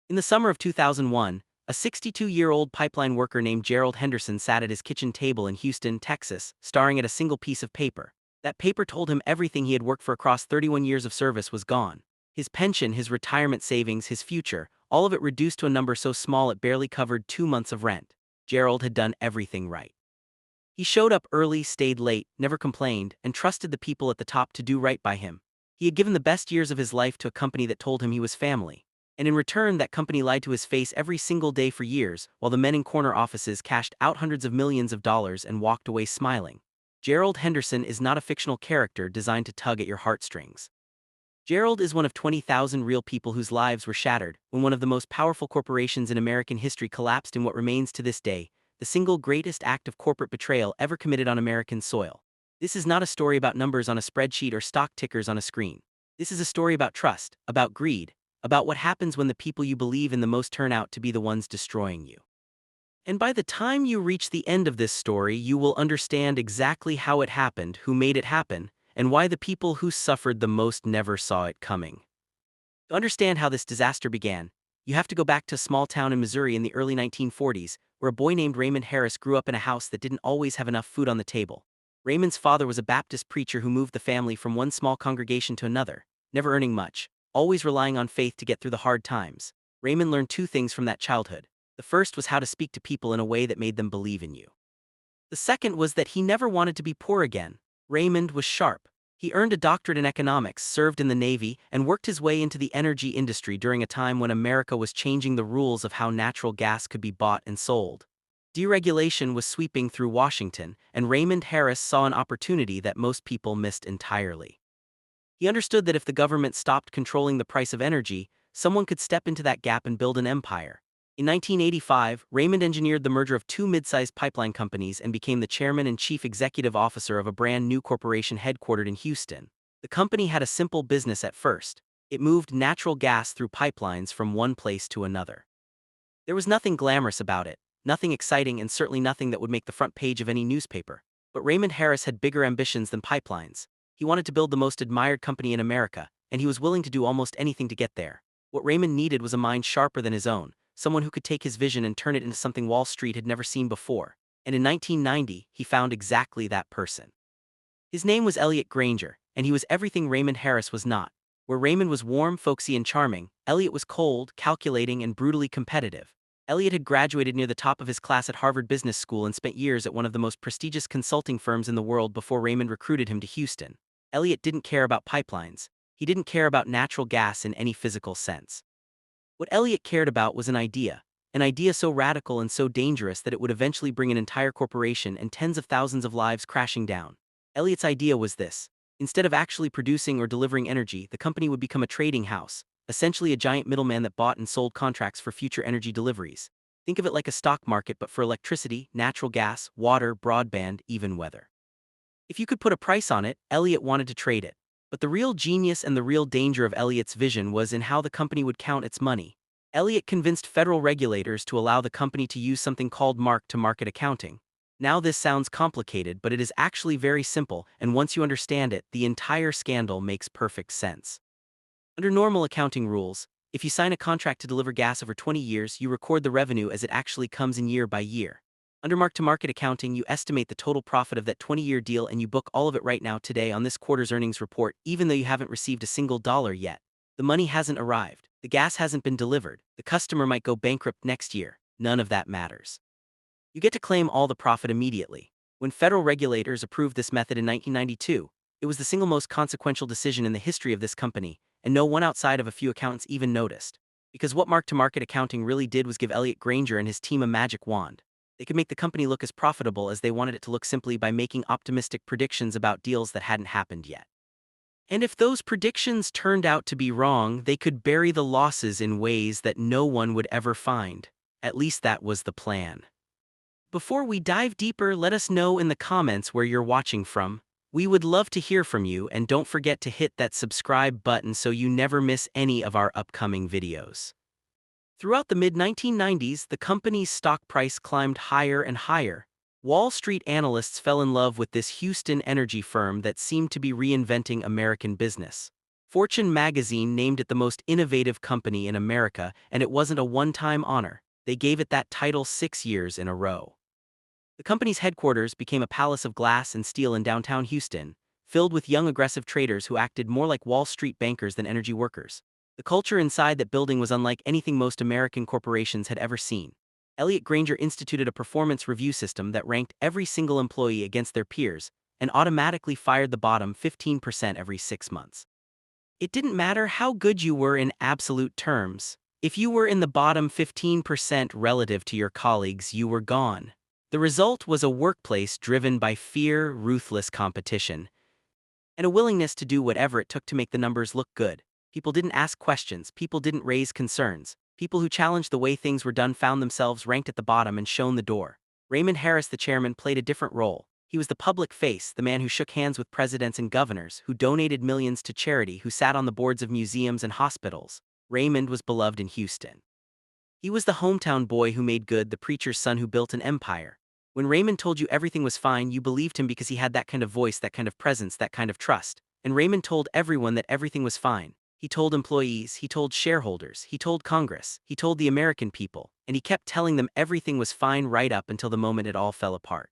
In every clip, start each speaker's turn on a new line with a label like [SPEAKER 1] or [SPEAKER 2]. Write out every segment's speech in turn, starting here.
[SPEAKER 1] In the summer of 2001, a 62-year-old pipeline worker named Gerald Henderson sat at his kitchen table in Houston, Texas, staring at a single piece of paper. That paper told him everything he had worked for across 31 years of service was gone. His pension, his retirement savings, his future, all of it reduced to a number so small it barely covered 2 months of rent. Gerald had done everything right. He showed up early, stayed late, never complained, and trusted the people at the top to do right by him. He had given the best years of his life to a company that told him he was family. And in return, that company lied to his face every single day for years, while the men in corner offices cashed out hundreds of millions of dollars and walked away smiling. Gerald Henderson is not a fictional character designed to tug at your heartstrings. Gerald is one of 20,000 real people whose lives were shattered when one of the most powerful corporations in American history collapsed in what remains to this day the single greatest act of corporate betrayal ever committed on American soil. This is not a story about numbers on a spreadsheet or stock tickers on a screen. This is a story about trust, about greed, about what happens when the people you believe in the most turn out to be the ones destroying you. And by the time you reach the end of this story, you will understand exactly how it happened, who made it happen, and why the people who suffered the most never saw it coming. To understand how this disaster began, you have to go back to a small town in Missouri in the early 1940s, where a boy named Raymond Harris grew up in a house that didn't always have enough food on the table. Raymond's father was a Baptist preacher who moved the family from one small congregation to another, never earning much, always relying on faith to get through the hard times. Raymond learned two things from that childhood. The first was how to speak to people in a way that made them believe in you. The second was that he never wanted to be poor again. Raymond was sharp. He earned a doctorate in economics, served in the Navy, and worked his way into the energy industry during a time when America was changing the rules of how natural gas could be bought and sold. Deregulation was sweeping through Washington, and Raymond Harris saw an opportunity that most people missed entirely. He understood that if the government stopped controlling the price of energy, someone could step into that gap and build an empire. In 1985, Raymond engineered the merger of two mid-sized pipeline companies and became the chairman and chief executive officer of a brand new corporation headquartered in Houston. The company had a simple business at first. It moved natural gas through pipelines from one place to another. There was nothing glamorous about it, nothing exciting, and certainly nothing that would make the front page of any newspaper. But Raymond Harris had bigger ambitions than pipelines. He wanted to build the most admired company in America, and he was willing to do almost anything to get there. What Raymond needed was a mind sharper than his own, someone who could take his vision and turn it into something Wall Street had never seen before. And in 1990, he found exactly that person. His name was Elliot Granger, and he was everything Raymond Harris was not. Where Raymond was warm, folksy, and charming, Elliot was cold, calculating, and brutally competitive. Elliot had graduated near the top of his class at Harvard Business School and spent years at one of the most prestigious consulting firms in the world before Raymond recruited him to Houston. Elliot didn't care about pipelines. He didn't care about natural gas in any physical sense. What Elliot cared about was an idea so radical and so dangerous that it would eventually bring an entire corporation and tens of thousands of lives crashing down. Elliot's idea was this. Instead of actually producing or delivering energy, the company would become a trading house, essentially a giant middleman that bought and sold contracts for future energy deliveries. Think of it like a stock market but for electricity, natural gas, water, broadband, even weather. If you could put a price on it, Elliot wanted to trade it. But the real genius and the real danger of Elliot's vision was in how the company would count its money. Elliot convinced federal regulators to allow the company to use something called mark-to-market accounting. Now this sounds complicated, but it is actually very simple, and once you understand it, the entire scandal makes perfect sense. Under normal accounting rules, if you sign a contract to deliver gas over 20 years, you record the revenue as it actually comes in year by year. Under mark-to-market accounting, you estimate the total profit of that 20-year deal and you book all of it right now today on this quarter's earnings report, even though you haven't received a single dollar yet. The money hasn't arrived. The gas hasn't been delivered. The customer might go bankrupt next year. None of that matters. You get to claim all the profit immediately. When federal regulators approved this method in 1992, it was the single most consequential decision in the history of this company, and no one outside of a few accountants even noticed. Because what mark-to-market accounting really did was give Elliot Granger and his team a magic wand. They could make the company look as profitable as they wanted it to look simply by making optimistic predictions about deals that hadn't happened yet. And if those predictions turned out to be wrong, they could bury the losses in ways that no one would ever find. At least that was the plan. Before we dive deeper, let us know in the comments where you're watching from. We would love to hear from you, and don't forget to hit that subscribe button so you never miss any of our upcoming videos. Throughout the mid-1990s, the company's stock price climbed higher and higher. Wall Street analysts fell in love with this Houston energy firm that seemed to be reinventing American business. Fortune magazine named it the most innovative company in America, and it wasn't a one-time honor. They gave it that title 6 years in a row. The company's headquarters became a palace of glass and steel in downtown Houston, filled with young aggressive traders who acted more like Wall Street bankers than energy workers. The culture inside that building was unlike anything most American corporations had ever seen. Elliott Granger instituted a performance review system that ranked every single employee against their peers and automatically fired the bottom 15% every 6 months. It didn't matter how good you were in absolute terms. If you were in the bottom 15% relative to your colleagues, you were gone. The result was a workplace driven by fear, ruthless competition, and a willingness to do whatever it took to make the numbers look good. People didn't ask questions, people didn't raise concerns. People who challenged the way things were done found themselves ranked at the bottom and shown the door. Raymond Harris, the chairman, played a different role. He was the public face, the man who shook hands with presidents and governors, who donated millions to charity, who sat on the boards of museums and hospitals. Raymond was beloved in Houston. He was the hometown boy who made good, the preacher's son who built an empire. When Raymond told you everything was fine, you believed him because he had that kind of voice, that kind of presence, that kind of trust. And Raymond told everyone that everything was fine. He told employees, he told shareholders, he told Congress, he told the American people, and he kept telling them everything was fine right up until the moment it all fell apart.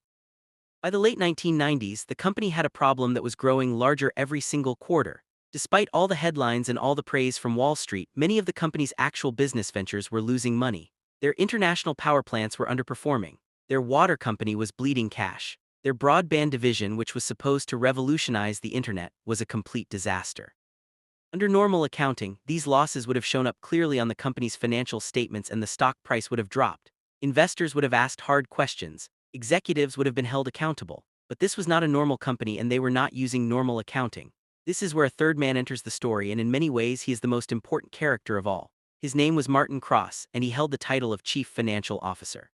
[SPEAKER 1] By the late 1990s, the company had a problem that was growing larger every single quarter. Despite all the headlines and all the praise from Wall Street, many of the company's actual business ventures were losing money. Their international power plants were underperforming. Their water company was bleeding cash. Their broadband division, which was supposed to revolutionize the internet, was a complete disaster. Under normal accounting, these losses would have shown up clearly on the company's financial statements and the stock price would have dropped. Investors would have asked hard questions. Executives would have been held accountable. But this was not a normal company and they were not using normal accounting. This is where a third man enters the story, and in many ways he is the most important character of all. His name was Martin Cross, and he held the title of Chief Financial Officer.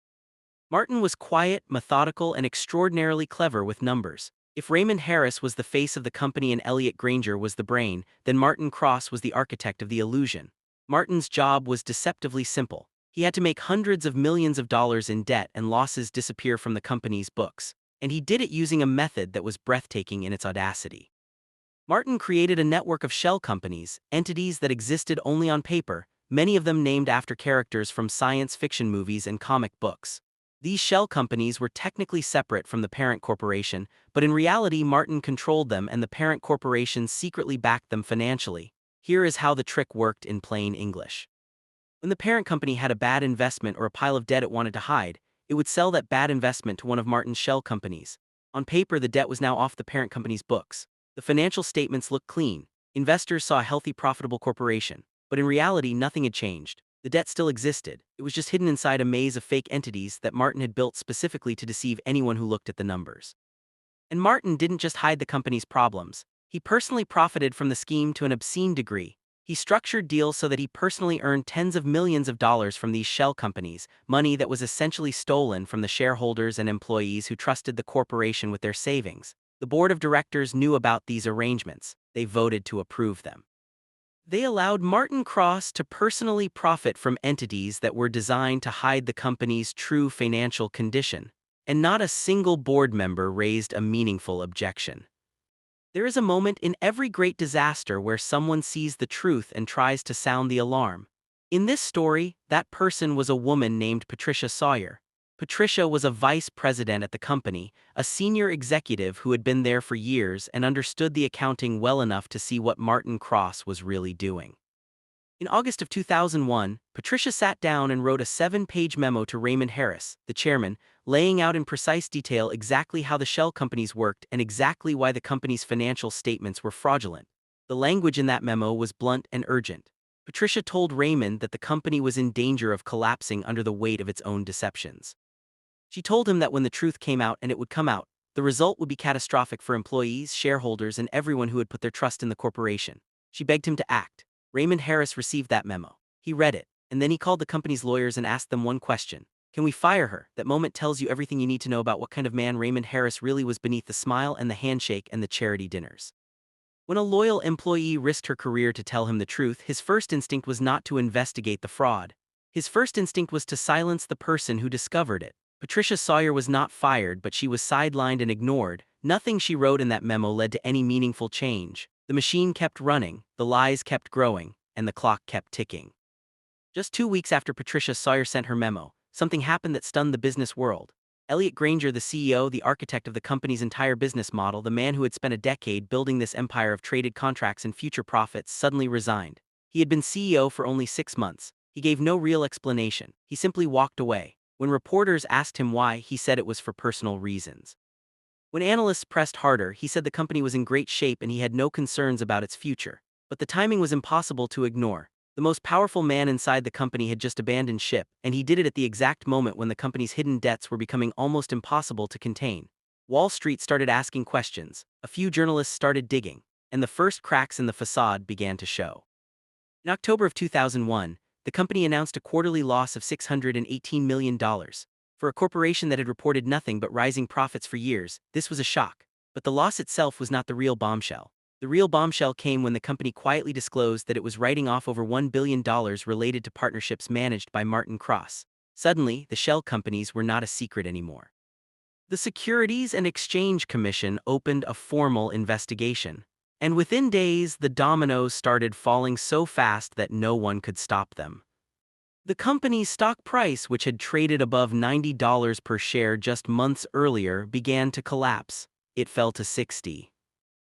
[SPEAKER 1] Martin was quiet, methodical, and extraordinarily clever with numbers. If Raymond Harris was the face of the company and Elliott Granger was the brain, then Martin Cross was the architect of the illusion. Martin's job was deceptively simple. He had to make hundreds of millions of dollars in debt and losses disappear from the company's books. And he did it using a method that was breathtaking in its audacity. Martin created a network of shell companies, entities that existed only on paper, many of them named after characters from science fiction movies and comic books. These shell companies were technically separate from the parent corporation, but in reality Martin controlled them and the parent corporation secretly backed them financially. Here is how the trick worked in plain English. When the parent company had a bad investment or a pile of debt it wanted to hide, it would sell that bad investment to one of Martin's shell companies. On paper, the debt was now off the parent company's books. The financial statements looked clean. Investors saw a healthy, profitable corporation. But in reality, nothing had changed. The debt still existed. It was just hidden inside a maze of fake entities that Martin had built specifically to deceive anyone who looked at the numbers. And Martin didn't just hide the company's problems. He personally profited from the scheme to an obscene degree. He structured deals so that he personally earned tens of millions of dollars from these shell companies, money that was essentially stolen from the shareholders and employees who trusted the corporation with their savings. The board of directors knew about these arrangements. They voted to approve them. They allowed Martin Cross to personally profit from entities that were designed to hide the company's true financial condition, and not a single board member raised a meaningful objection. There is a moment in every great disaster where someone sees the truth and tries to sound the alarm. In this story, that person was a woman named Patricia Sawyer. Patricia was a vice president at the company, a senior executive who had been there for years and understood the accounting well enough to see what Martin Cross was really doing. In August of 2001, Patricia sat down and wrote a 7-page memo to Raymond Harris, the chairman, laying out in precise detail exactly how the shell companies worked and exactly why the company's financial statements were fraudulent. The language in that memo was blunt and urgent. Patricia told Raymond that the company was in danger of collapsing under the weight of its own deceptions. She told him that when the truth came out, and it would come out, the result would be catastrophic for employees, shareholders, and everyone who had put their trust in the corporation. She begged him to act. Raymond Harris received that memo. He read it, and then he called the company's lawyers and asked them one question. Can we fire her? That moment tells you everything you need to know about what kind of man Raymond Harris really was beneath the smile and the handshake and the charity dinners. When a loyal employee risked her career to tell him the truth, his first instinct was not to investigate the fraud. His first instinct was to silence the person who discovered it. Patricia Sawyer was not fired, but she was sidelined and ignored. Nothing she wrote in that memo led to any meaningful change. The machine kept running, the lies kept growing, and the clock kept ticking. Just 2 weeks after Patricia Sawyer sent her memo, something happened that stunned the business world. Elliot Granger, the CEO, the architect of the company's entire business model, the man who had spent a decade building this empire of traded contracts and future profits, suddenly resigned. He had been CEO for only 6 months. He gave no real explanation. He simply walked away. When reporters asked him why, he said it was for personal reasons. When analysts pressed harder, he said the company was in great shape and he had no concerns about its future. But the timing was impossible to ignore. The most powerful man inside the company had just abandoned ship, and he did it at the exact moment when the company's hidden debts were becoming almost impossible to contain. Wall Street started asking questions, a few journalists started digging, and the first cracks in the facade began to show. In October of 2001, the company announced a quarterly loss of $618 million. For a corporation that had reported nothing but rising profits for years, this was a shock. But the loss itself was not the real bombshell. The real bombshell came when the company quietly disclosed that it was writing off over $1 billion related to partnerships managed by Martin Cross. Suddenly, the shell companies were not a secret anymore. The Securities and Exchange Commission opened a formal investigation. And within days, the dominoes started falling so fast that no one could stop them. The company's stock price, which had traded above $90 per share just months earlier, began to collapse. It fell to 60.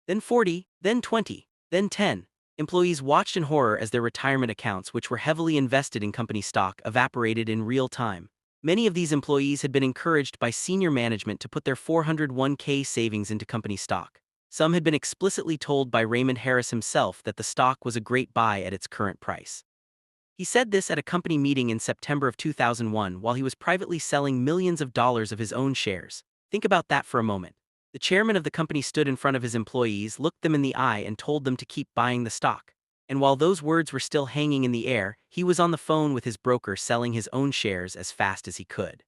[SPEAKER 1] Then 40, then 20, then 10. Employees watched in horror as their retirement accounts, which were heavily invested in company stock, evaporated in real time. Many of these employees had been encouraged by senior management to put their 401k savings into company stock. Some had been explicitly told by Raymond Harris himself that the stock was a great buy at its current price. He said this at a company meeting in September of 2001 while he was privately selling millions of dollars of his own shares. Think about that for a moment. The chairman of the company stood in front of his employees, looked them in the eye, and told them to keep buying the stock. And while those words were still hanging in the air, he was on the phone with his broker selling his own shares as fast as he could.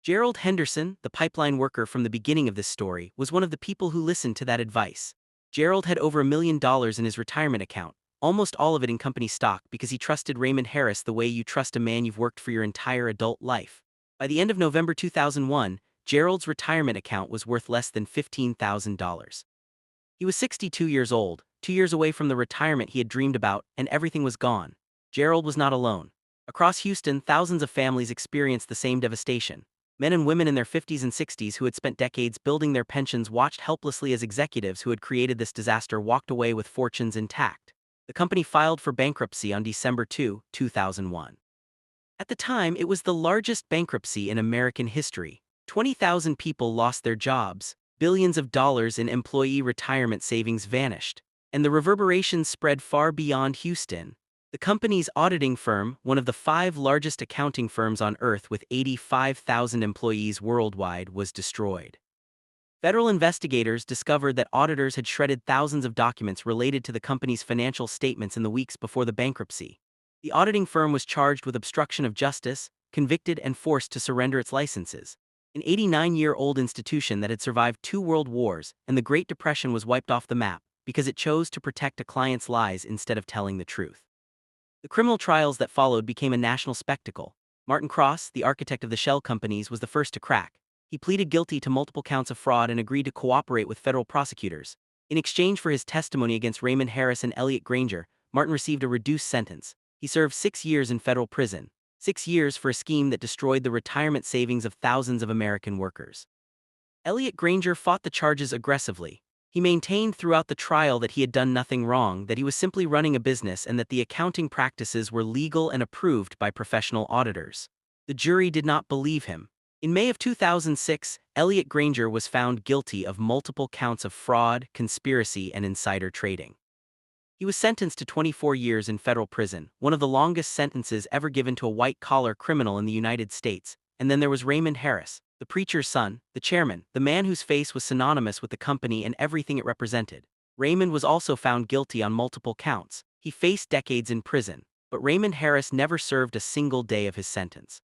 [SPEAKER 1] Gerald Henderson, the pipeline worker from the beginning of this story, was one of the people who listened to that advice. Gerald had over $1 million in his retirement account, almost all of it in company stock, because he trusted Raymond Harris the way you trust a man you've worked for your entire adult life. By the end of November 2001, Gerald's retirement account was worth less than $15,000. He was 62 years old, 2 years away from the retirement he had dreamed about, and everything was gone. Gerald was not alone. Across Houston, thousands of families experienced the same devastation. Men and women in their 50s and 60s who had spent decades building their pensions watched helplessly as executives who had created this disaster walked away with fortunes intact. The company filed for bankruptcy on December 2, 2001. At the time, it was the largest bankruptcy in American history. 20,000 people lost their jobs, billions of dollars in employee retirement savings vanished, and the reverberations spread far beyond Houston. The company's auditing firm, one of the 5 largest accounting firms on Earth with 85,000 employees worldwide, was destroyed. Federal investigators discovered that auditors had shredded thousands of documents related to the company's financial statements in the weeks before the bankruptcy. The auditing firm was charged with obstruction of justice, convicted, and forced to surrender its licenses. An 89-year-old institution that had survived 2 world wars and the Great Depression was wiped off the map because it chose to protect a client's lies instead of telling the truth. The criminal trials that followed became a national spectacle. Martin Cross, the architect of the shell companies, was the first to crack. He pleaded guilty to multiple counts of fraud and agreed to cooperate with federal prosecutors. In exchange for his testimony against Raymond Harris and Elliot Granger, Martin received a reduced sentence. He served 6 years in federal prison. 6 years for a scheme that destroyed the retirement savings of thousands of American workers. Elliot Granger fought the charges aggressively. He maintained throughout the trial that he had done nothing wrong, that he was simply running a business, and that the accounting practices were legal and approved by professional auditors. The jury did not believe him. In May of 2006, Elliot Granger was found guilty of multiple counts of fraud, conspiracy, and insider trading. He was sentenced to 24 years in federal prison, one of the longest sentences ever given to a white-collar criminal in the United States. And then there was Raymond Harris, the preacher's son, the chairman, the man whose face was synonymous with the company and everything it represented. Raymond was also found guilty on multiple counts. He faced decades in prison, but Raymond Harris never served a single day of his sentence.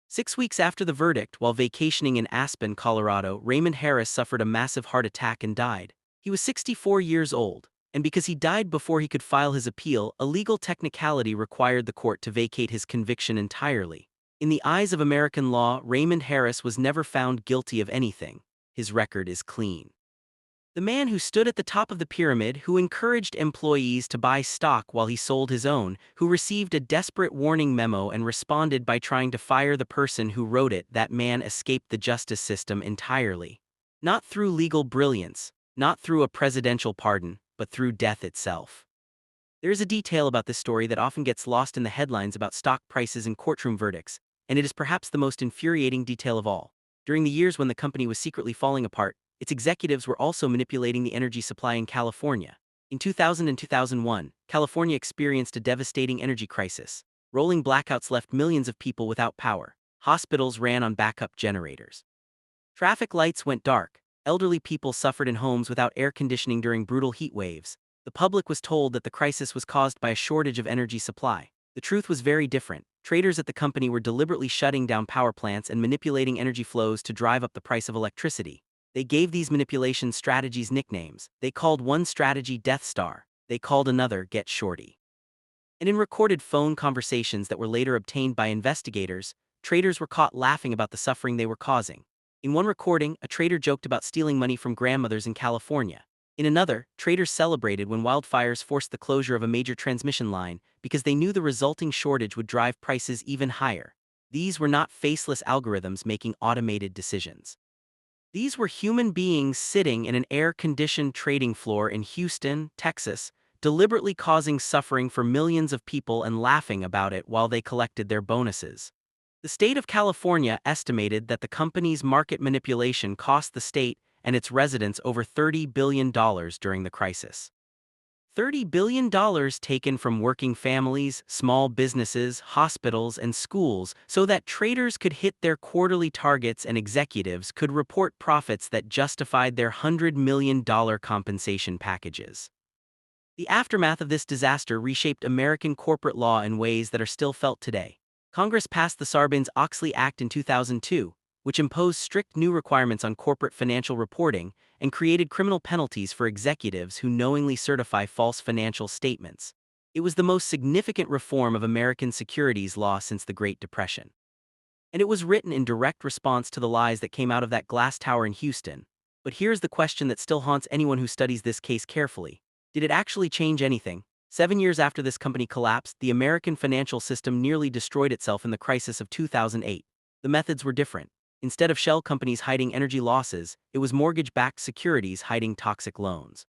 [SPEAKER 1] 6 weeks after the verdict, while vacationing in Aspen, Colorado, Raymond Harris suffered a massive heart attack and died. He was 64 years old, and because he died before he could file his appeal, a legal technicality required the court to vacate his conviction entirely. In the eyes of American law, Raymond Harris was never found guilty of anything. His record is clean. The man who stood at the top of the pyramid, who encouraged employees to buy stock while he sold his own, who received a desperate warning memo and responded by trying to fire the person who wrote it, that man escaped the justice system entirely. Not through legal brilliance, not through a presidential pardon, but through death itself. There is a detail about this story that often gets lost in the headlines about stock prices and courtroom verdicts, and it is perhaps the most infuriating detail of all. During the years when the company was secretly falling apart, its executives were also manipulating the energy supply in California. In 2000 and 2001, California experienced a devastating energy crisis. Rolling blackouts left millions of people without power. Hospitals ran on backup generators. Traffic lights went dark. Elderly people suffered in homes without air conditioning during brutal heat waves. The public was told that the crisis was caused by a shortage of energy supply. The truth was very different. Traders at the company were deliberately shutting down power plants and manipulating energy flows to drive up the price of electricity. They gave these manipulation strategies nicknames. They called one strategy Death Star. They called another Get Shorty. And in recorded phone conversations that were later obtained by investigators, traders were caught laughing about the suffering they were causing. In one recording, a trader joked about stealing money from grandmothers in California. In another, traders celebrated when wildfires forced the closure of a major transmission line because they knew the resulting shortage would drive prices even higher. These were not faceless algorithms making automated decisions. These were human beings sitting in an air-conditioned trading floor in Houston, Texas, deliberately causing suffering for millions of people and laughing about it while they collected their bonuses. The state of California estimated that the company's market manipulation cost the state and its residents over $30 billion during the crisis. $30 billion taken from working families, small businesses, hospitals, and schools so that traders could hit their quarterly targets and executives could report profits that justified their $100 million compensation packages. The aftermath of this disaster reshaped American corporate law in ways that are still felt today. Congress passed the Sarbanes-Oxley Act in 2002, which imposed strict new requirements on corporate financial reporting and created criminal penalties for executives who knowingly certify false financial statements. It was the most significant reform of American securities law since the Great Depression. And it was written in direct response to the lies that came out of that glass tower in Houston. But here's the question that still haunts anyone who studies this case carefully. Did it actually change anything? 7 years after this company collapsed, the American financial system nearly destroyed itself in the crisis of 2008. The methods were different. Instead of shell companies hiding energy losses, it was mortgage-backed securities hiding toxic loans.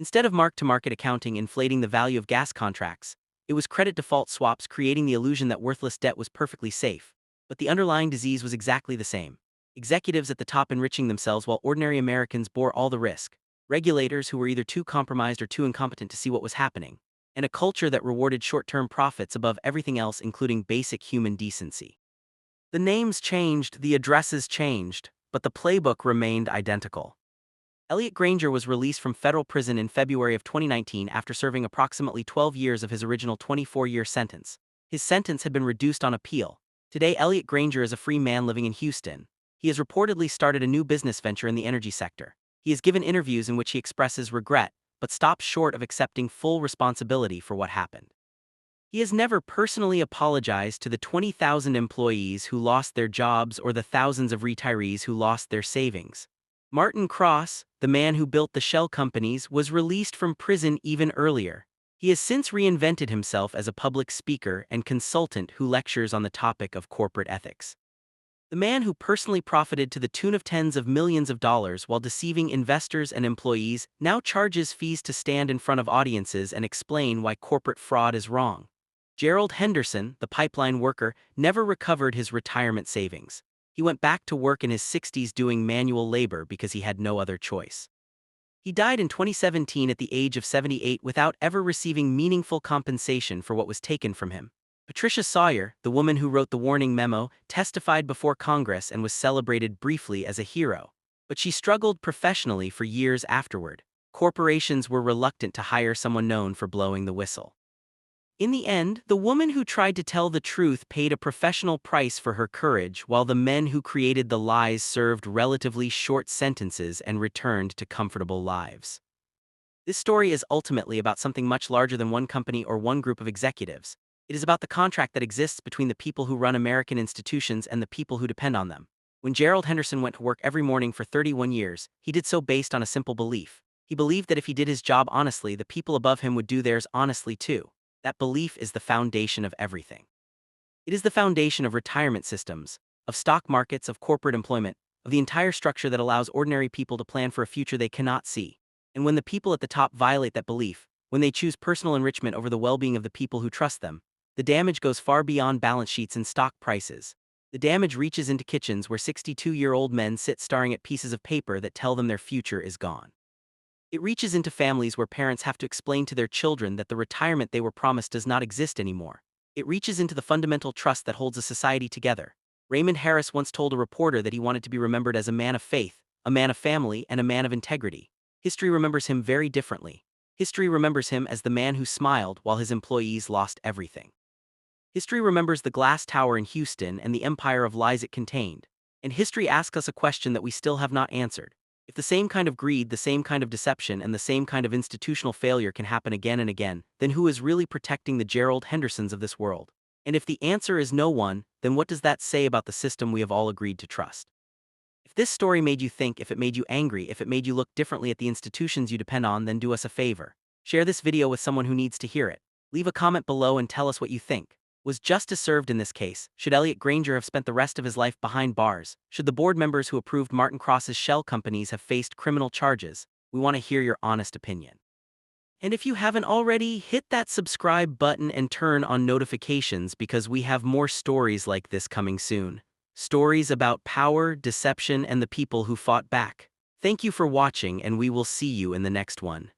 [SPEAKER 1] Instead of mark-to-market accounting inflating the value of gas contracts, it was credit default swaps creating the illusion that worthless debt was perfectly safe. But the underlying disease was exactly the same. Executives at the top enriching themselves while ordinary Americans bore all the risk. Regulators who were either too compromised or too incompetent to see what was happening. And a culture that rewarded short-term profits above everything else, including basic human decency. The names changed, the addresses changed, but the playbook remained identical. Elliot Granger was released from federal prison in February of 2019 after serving approximately 12 years of his original 24-year sentence. His sentence had been reduced on appeal. Today, Elliot Granger is a free man living in Houston. He has reportedly started a new business venture in the energy sector. He has given interviews in which he expresses regret, but stops short of accepting full responsibility for what happened. He has never personally apologized to the 20,000 employees who lost their jobs or the thousands of retirees who lost their savings. Martin Cross, the man who built the shell companies, was released from prison even earlier. He has since reinvented himself as a public speaker and consultant who lectures on the topic of corporate ethics. The man who personally profited to the tune of tens of millions of dollars while deceiving investors and employees now charges fees to stand in front of audiences and explain why corporate fraud is wrong. Gerald Henderson, the pipeline worker, never recovered his retirement savings. He went back to work in his 60s doing manual labor because he had no other choice. He died in 2017 at the age of 78 without ever receiving meaningful compensation for what was taken from him. Patricia Sawyer, the woman who wrote the warning memo, testified before Congress and was celebrated briefly as a hero. But she struggled professionally for years afterward. Corporations were reluctant to hire someone known for blowing the whistle. In the end, the woman who tried to tell the truth paid a professional price for her courage, while the men who created the lies served relatively short sentences and returned to comfortable lives. This story is ultimately about something much larger than one company or one group of executives. It is about the contract that exists between the people who run American institutions and the people who depend on them. When Gerald Henderson went to work every morning for 31 years, he did so based on a simple belief. He believed that if he did his job honestly, the people above him would do theirs honestly too. That belief is the foundation of everything. It is the foundation of retirement systems, of stock markets, of corporate employment, of the entire structure that allows ordinary people to plan for a future they cannot see. And when the people at the top violate that belief, when they choose personal enrichment over the well-being of the people who trust them, the damage goes far beyond balance sheets and stock prices. The damage reaches into kitchens where 62-year-old men sit staring at pieces of paper that tell them their future is gone. It reaches into families where parents have to explain to their children that the retirement they were promised does not exist anymore. It reaches into the fundamental trust that holds a society together. Raymond Harris once told a reporter that he wanted to be remembered as a man of faith, a man of family, and a man of integrity. History remembers him very differently. History remembers him as the man who smiled while his employees lost everything. History remembers the glass tower in Houston and the empire of lies it contained. And history asks us a question that we still have not answered. If the same kind of greed, the same kind of deception, and the same kind of institutional failure can happen again and again, then who is really protecting the Gerald Hendersons of this world? And if the answer is no one, then what does that say about the system we have all agreed to trust? If this story made you think, if it made you angry, if it made you look differently at the institutions you depend on, then do us a favor. Share this video with someone who needs to hear it. Leave a comment below and tell us what you think. Was justice served in this case? Should Elliot Granger have spent the rest of his life behind bars? Should the board members who approved Martin Cross's shell companies have faced criminal charges? We want to hear your honest opinion. And if you haven't already, hit that subscribe button and turn on notifications because we have more stories like this coming soon. Stories about power, deception, and the people who fought back. Thank you for watching, and we will see you in the next one.